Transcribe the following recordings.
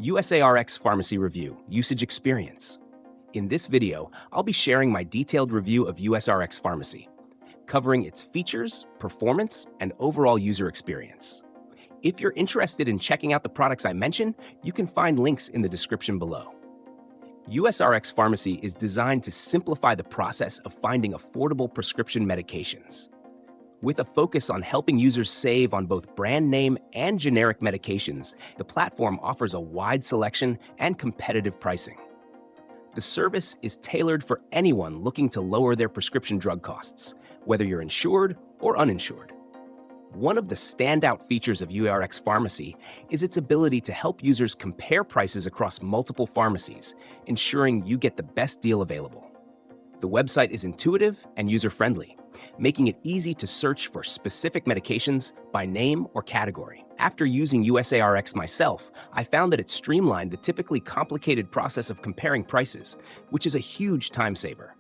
USARx Pharmacy Review Usage Experience. In this video, I'll be sharing my detailed review of USARx Pharmacy, covering its features, performance, and overall user experience. If you're interested in checking out the products I mentioned, you can find links in the description below. USARx Pharmacy is designed to simplify the process of finding affordable prescription medications. With a focus on helping users save on both brand name and generic medications, the platform offers a wide selection and competitive pricing. The service is tailored for anyone looking to lower their prescription drug costs, whether you're insured or uninsured. One of the standout features of USARx Pharmacy is its ability to help users compare prices across multiple pharmacies, ensuring you get the best deal available. The website is intuitive and user-friendly, making it easy to search for specific medications by name or category. After using USARx myself, I found that it streamlined the typically complicated process of comparing prices, which is a huge time saver.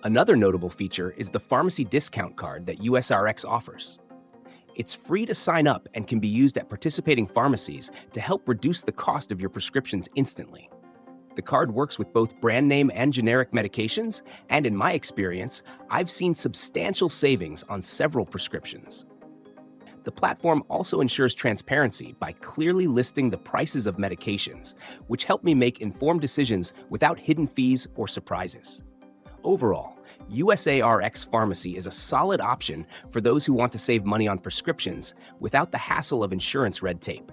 Another notable feature is the pharmacy discount card that USARx offers. It's free to sign up and can be used at participating pharmacies to help reduce the cost of your prescriptions instantly. The card works with both brand name and generic medications, and in my experience, I've seen substantial savings on several prescriptions. The platform also ensures transparency by clearly listing the prices of medications, which help me make informed decisions without hidden fees or surprises. Overall, USARx Pharmacy is a solid option for those who want to save money on prescriptions without the hassle of insurance red tape.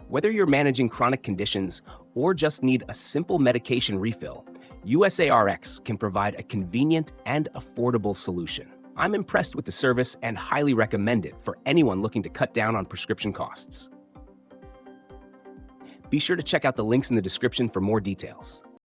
Whether you're managing chronic conditions or just need a simple medication refill, USARx can provide a convenient and affordable solution. I'm impressed with the service and highly recommend it for anyone looking to cut down on prescription costs. Be sure to check out the links in the description for more details.